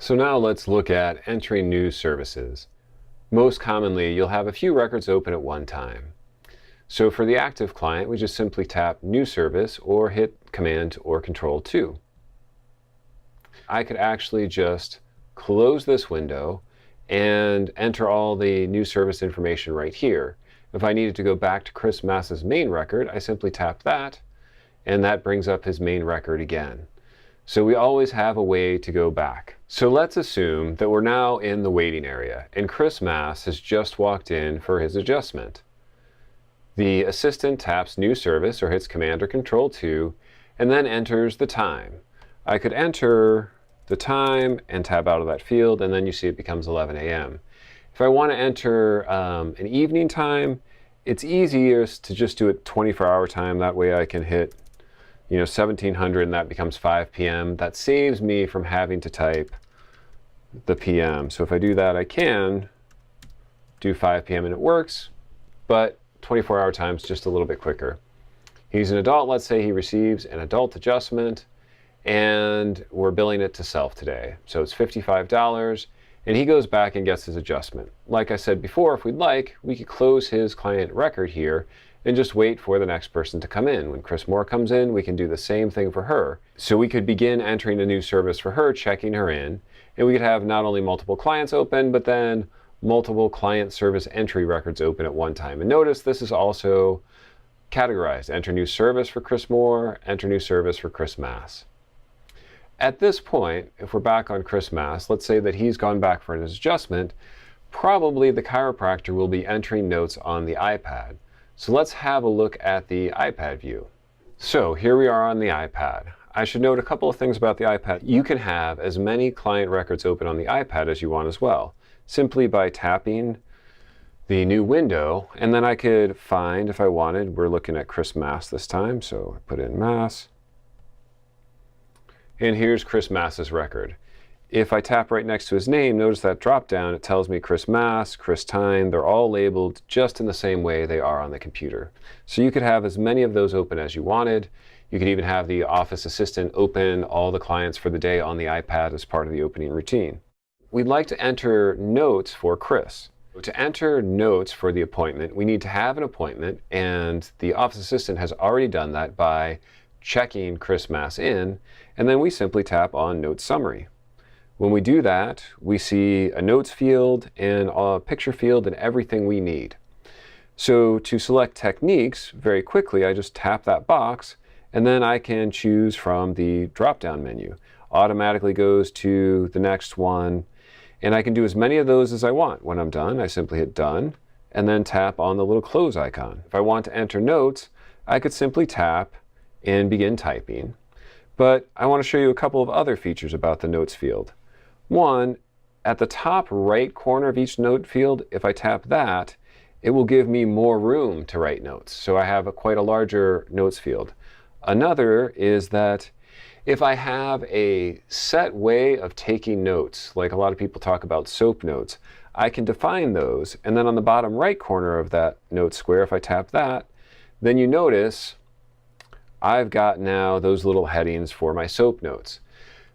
So now let's look at entering new services. Most commonly, you'll have a few records open at one time. So for the active client, we just simply tap New Service or hit Command or Control 2. I could actually just close this window and enter all the new service information right here. If I needed to go back to Chris Mass's main record, I simply tap that, and that brings up his main record again. So we always have a way to go back. So let's assume that we're now in the waiting area and Chris Mass has just walked in for his adjustment. The assistant taps New Service or hits Command or Control 2 and then enters the time. I could enter the time and tab out of that field, and then you see it becomes 11 a.m. If I want to enter an evening time, it's easiest to just do it 24-hour time. That way I can hit 1700 and that becomes 5 p.m. That saves me from having to type the p.m. So if I do that, I can do 5 p.m. and it works, but 24-hour time is just a little bit quicker. He's an adult. Let's say he receives an adult adjustment and we're billing it to self today. So it's $55 and he goes back and gets his adjustment. Like I said before, if we'd like, we could close his client record here and just wait for the next person to come in. When Chris Moore comes in, we can do the same thing for her. So we could begin entering a new service for her, checking her in, and we could have not only multiple clients open, but then multiple client service entry records open at one time. And notice this is also categorized. Enter new service for Chris Moore, enter new service for Chris Mass. At this point, if we're back on Chris Mass, let's say that he's gone back for his adjustment, probably the chiropractor will be entering notes on the iPad. So let's have a look at the iPad view. So here we are on the iPad. I should note a couple of things about the iPad. You can have as many client records open on the iPad as you want as well, simply by tapping the new window, and then I could find, if I wanted, we're looking at Chris Mass this time, so I put in Mass, and here's Chris Mass's record. If I tap right next to his name, notice that drop down, it tells me Chris Mass, Chris Time. They're all labeled just in the same way they are on the computer. So you could have as many of those open as you wanted. You could even have the office assistant open all the clients for the day on the iPad as part of the opening routine. We'd like to enter notes for Chris. To enter notes for the appointment, we need to have an appointment, and the office assistant has already done that by checking Chris Mass in, and then we simply tap on Notes Summary. When we do that, we see a notes field and a picture field and everything we need. So to select techniques, very quickly, I just tap that box and then I can choose from the drop-down menu. Automatically goes to the next one, and I can do as many of those as I want. When I'm done, I simply hit Done and then tap on the little close icon. If I want to enter notes, I could simply tap and begin typing. But I want to show you a couple of other features about the notes field. One, at the top right corner of each note field, if I tap that, it will give me more room to write notes. So I have quite a larger notes field. Another is that if I have a set way of taking notes, like a lot of people talk about SOAP notes, I can define those. And then on the bottom right corner of that note square, if I tap that, then you notice I've got now those little headings for my SOAP notes.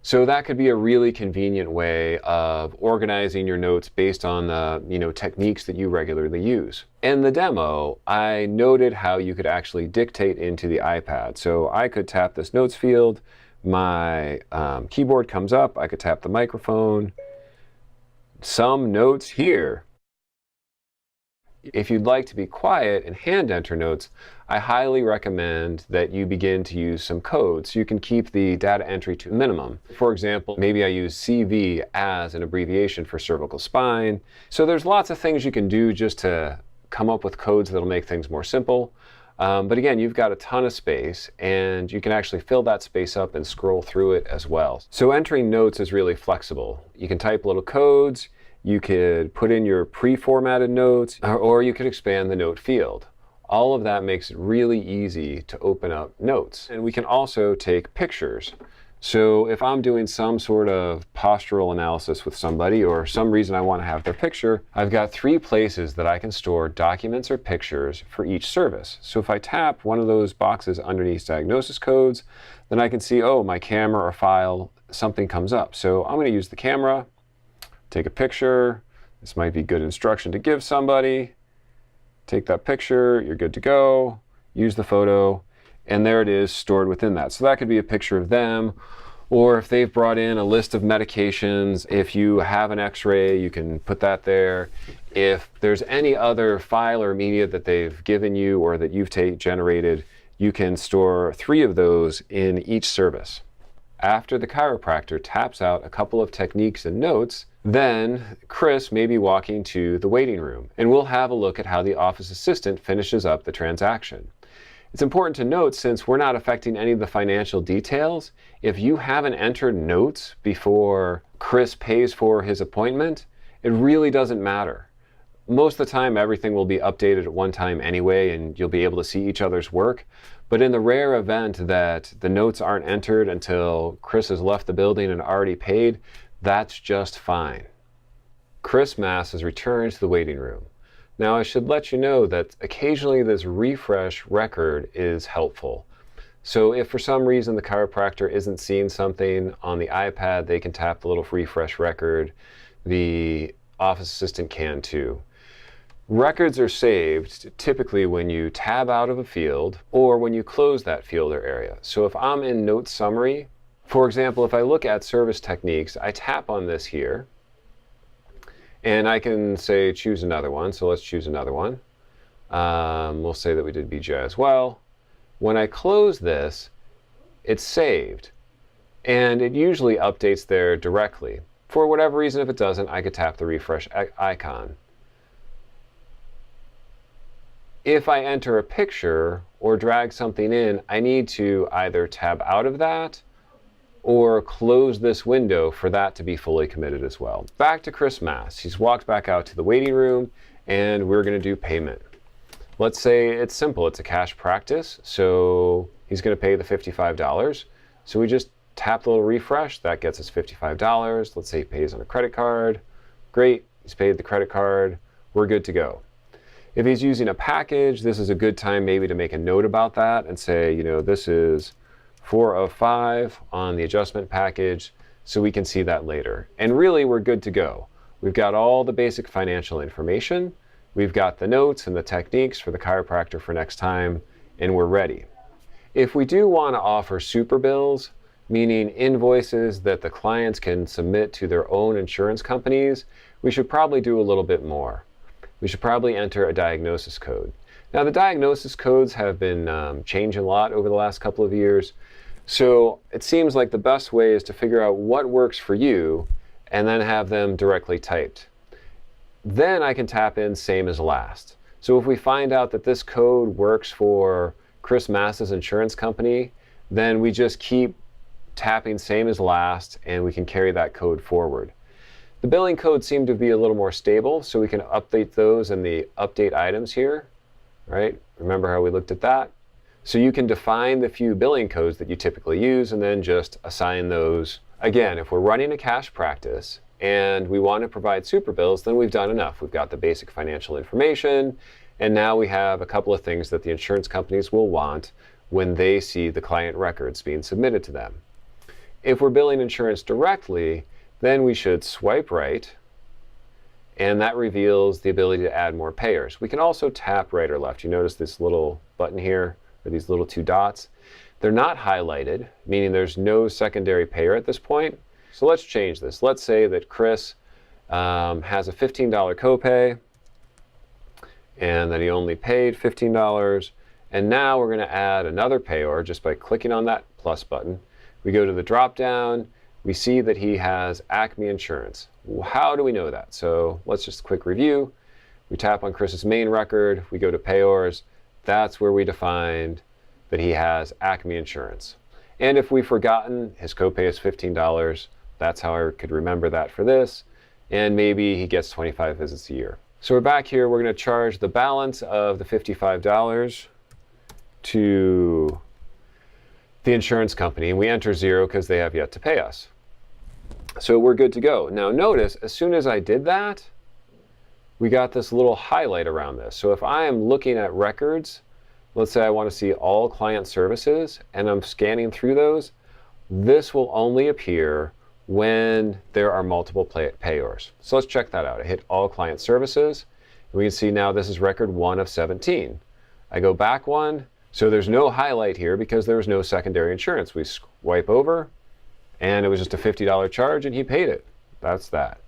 So that could be a really convenient way of organizing your notes based on the techniques that you regularly use. In the demo, I noted how you could actually dictate into the iPad. So I could tap this notes field, my keyboard comes up, I could tap the microphone, some notes here. If you'd like to be quiet and hand enter notes, I highly recommend that you begin to use some codes so you can keep the data entry to a minimum. For example, maybe I use CV as an abbreviation for cervical spine. So there's lots of things you can do just to come up with codes that'll make things more simple. But again, you've got a ton of space and you can actually fill that space up and scroll through it as well. So entering notes is really flexible. You can type little codes. You could put in your pre-formatted notes, or you could expand the note field. All of that makes it really easy to open up notes. And we can also take pictures. So if I'm doing some sort of postural analysis with somebody or some reason I want to have their picture, I've got 3 places that I can store documents or pictures for each service. So if I tap one of those boxes underneath diagnosis codes, then I can see, oh, my camera or file, something comes up. So I'm going to use the camera, take a picture. This might be good instruction to give somebody. Take that picture, you're good to go. Use the photo, and there it is stored within that. So that could be a picture of them, or if they've brought in a list of medications, if you have an x-ray, you can put that there. If there's any other file or media that they've given you or that you've generated, you can store 3 of those in each service. After the chiropractor taps out a couple of techniques and notes, then Chris may be walking to the waiting room, and we'll have a look at how the office assistant finishes up the transaction. It's important to note, since we're not affecting any of the financial details, if you haven't entered notes before Chris pays for his appointment, it really doesn't matter. Most of the time, everything will be updated at one time anyway, and you'll be able to see each other's work. But in the rare event that the notes aren't entered until Chris has left the building and already paid, that's just fine. Chris Mass has returned to the waiting room. Now I should let you know that occasionally this refresh record is helpful. So if for some reason the chiropractor isn't seeing something on the iPad, they can tap the little refresh record. The office assistant can too. Records are saved typically when you tab out of a field or when you close that field or area. So if I'm in Notes Summary, for example, if I look at Service Techniques, I tap on this here, and I can say choose another one. So let's choose another one. We'll say that we did BGI as well. When I close this, it's saved, and it usually updates there directly. For whatever reason, if it doesn't, I could tap the refresh icon. If I enter a picture or drag something in, I need to either tab out of that or close this window for that to be fully committed as well. Back to Chris Mass. He's walked back out to the waiting room, and we're going to do payment. Let's say it's simple. It's a cash practice, so he's going to pay the $55. So we just tap the little refresh. That gets us $55. Let's say he pays on a credit card. Great. He's paid the credit card. We're good to go. If he's using a package, this is a good time maybe to make a note about that and say, you know, this is 4 of 5 on the adjustment package, so we can see that later. And really, we're good to go. We've got all the basic financial information. We've got the notes and the techniques for the chiropractor for next time, and we're ready. If we do want to offer super bills, meaning invoices that the clients can submit to their own insurance companies, we should probably do a little bit more. We should probably enter a diagnosis code. Now, the diagnosis codes have been changing a lot over the last couple of years, so it seems like the best way is to figure out what works for you and then have them directly typed. Then I can tap in same as last. So if we find out that this code works for Chris Mass's insurance company, then we just keep tapping same as last, and we can carry that code forward. The billing codes seem to be a little more stable, so we can update those in the update items here, right? Remember how we looked at that? So you can define the few billing codes that you typically use and then just assign those. Again, if we're running a cash practice and we want to provide super bills, then we've done enough. We've got the basic financial information, and now we have a couple of things that the insurance companies will want when they see the client records being submitted to them. If we're billing insurance directly, then we should swipe right, and that reveals the ability to add more payers. We can also tap right or left. You notice this little button here, or these little 2 dots. They're not highlighted, meaning there's no secondary payer at this point. So let's change this. Let's say that Chris has a $15 copay, and that he only paid $15. And now we're going to add another payer just by clicking on that plus button. We go to the drop down. We see that he has Acme Insurance. How do we know that? So let's just quick review. We tap on Chris's main record. We go to payors. That's where we defined that he has Acme Insurance. And if we've forgotten, his copay is $15. That's how I could remember that for this. And maybe he gets 25 visits a year. So we're back here. We're going to charge the balance of the $55 to the insurance company, and we enter 0 because they have yet to pay us. So we're good to go. Now notice, as soon as I did that, we got this little highlight around this. So if I am looking at records, let's say I want to see all client services, and I'm scanning through those, this will only appear when there are multiple payors. So let's check that out. I hit all client services, and we can see now this is record 1 of 17. I go back one, so there's no highlight here because there was no secondary insurance. We swipe over, and it was just a $50 charge, and he paid it. That's that.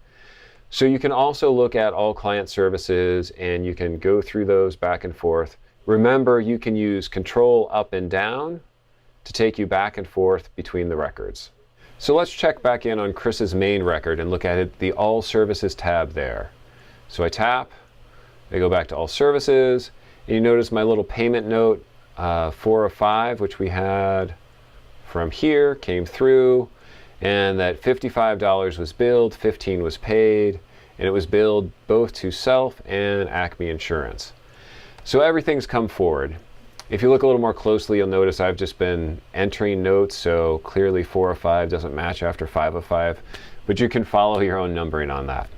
So you can also look at all client services, and you can go through those back and forth. Remember, you can use Control up and down to take you back and forth between the records. So let's check back in on Chris's main record and look at it, the All Services tab there. So I tap, I go back to All Services, and you notice my little payment note, 4 of 5, which we had from here, came through, and that $55 was billed, 15 was paid, and it was billed both to Self and Acme Insurance. So everything's come forward. If you look a little more closely, you'll notice I've just been entering notes, so clearly 4 of 5 doesn't match after 5 of 5, but you can follow your own numbering on that.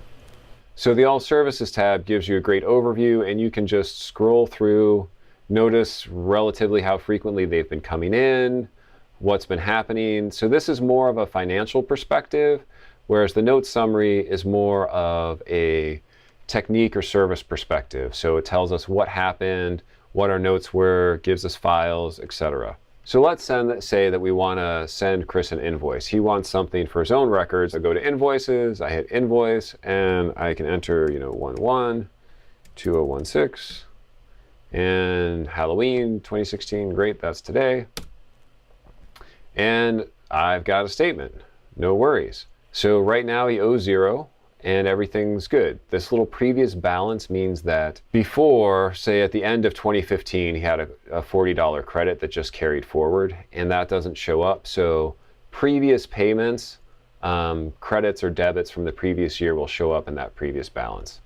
So the All Services tab gives you a great overview, and you can just scroll through, notice relatively how frequently they've been coming in, what's been happening. So this is more of a financial perspective, whereas the note summary is more of a technique or service perspective. So it tells us what happened, what our notes were, gives us files, etc. So let's say that we want to send Chris an invoice. He wants something for his own records. I go to Invoices, I hit Invoice, and I can enter 11-2016, and Halloween 2016, great, that's today. And I've got a statement, no worries. So right now he owes 0 and everything's good. This little previous balance means that before, say at the end of 2015, he had a $40 credit that just carried forward, and that doesn't show up. So previous payments, credits or debits from the previous year will show up in that previous balance.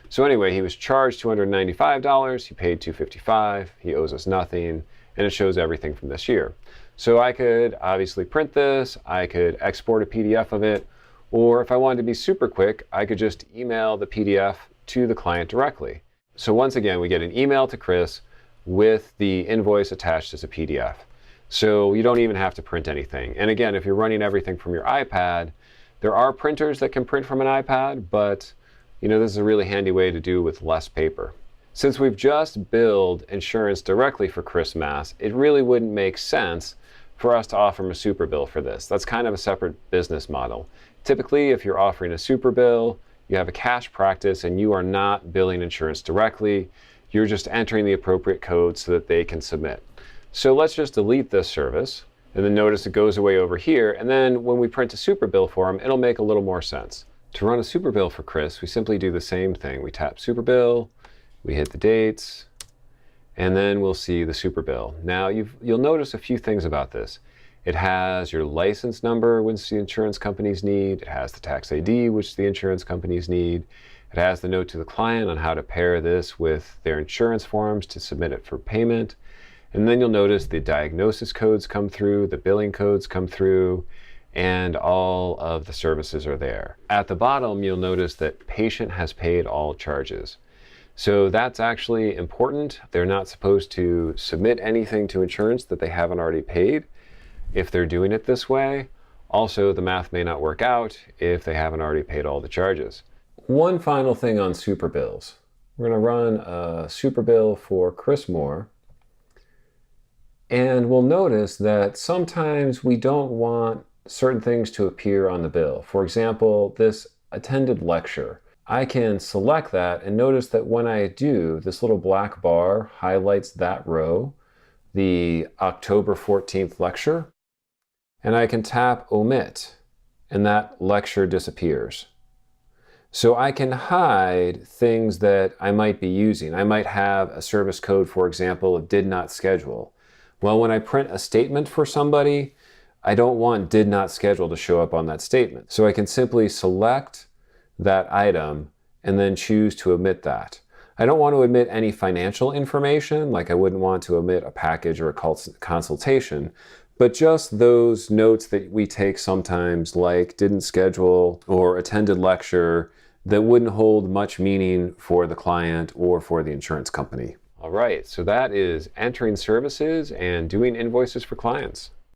So anyway, he was charged $295, he paid $255, he owes us nothing, and it shows everything from this year. So I could obviously print this, I could export a PDF of it, or if I wanted to be super quick, I could just email the PDF to the client directly. So once again, we get an email to Chris with the invoice attached as a PDF. So you don't even have to print anything. And again, if you're running everything from your iPad, there are printers that can print from an iPad, but this is a really handy way to do with less paper. Since we've just billed insurance directly for Chris Mass, it really wouldn't make sense for us to offer him a super bill for this. That's kind of a separate business model. Typically, if you're offering a super bill, you have a cash practice and you are not billing insurance directly. You're just entering the appropriate code so that they can submit. So let's just delete this service, and then notice it goes away over here. And then when we print a super bill for him, it'll make a little more sense. To run a super bill for Chris, we simply do the same thing. We tap super bill, we hit the dates, and then we'll see the super bill. Now you'll notice a few things about this. It has your license number, which the insurance companies need. It has the tax ID, which the insurance companies need. It has the note to the client on how to pair this with their insurance forms to submit it for payment. And then you'll notice the diagnosis codes come through, the billing codes come through, and all of the services are there. At the bottom, you'll notice that patient has paid all charges. So that's actually important. They're not supposed to submit anything to insurance that they haven't already paid if they're doing it this way. Also, the math may not work out if they haven't already paid all the charges. One final thing on super bills. We're going to run a super bill for Chris Moore. And we'll notice that sometimes we don't want certain things to appear on the bill. For example, this attended lecture. I can select that and notice that when I do, this little black bar highlights that row, the October 14th lecture, and I can tap omit, and that lecture disappears. So I can hide things that I might be using. I might have a service code, for example, of did not schedule. Well, when I print a statement for somebody, I don't want did not schedule to show up on that statement. So I can simply select that item and then choose to omit that. I don't want to omit any financial information, like I wouldn't want to omit a package or a consultation, but just those notes that we take sometimes, like didn't schedule or attended lecture, that wouldn't hold much meaning for the client or for the insurance company. All right, so that is entering services and doing invoices for clients.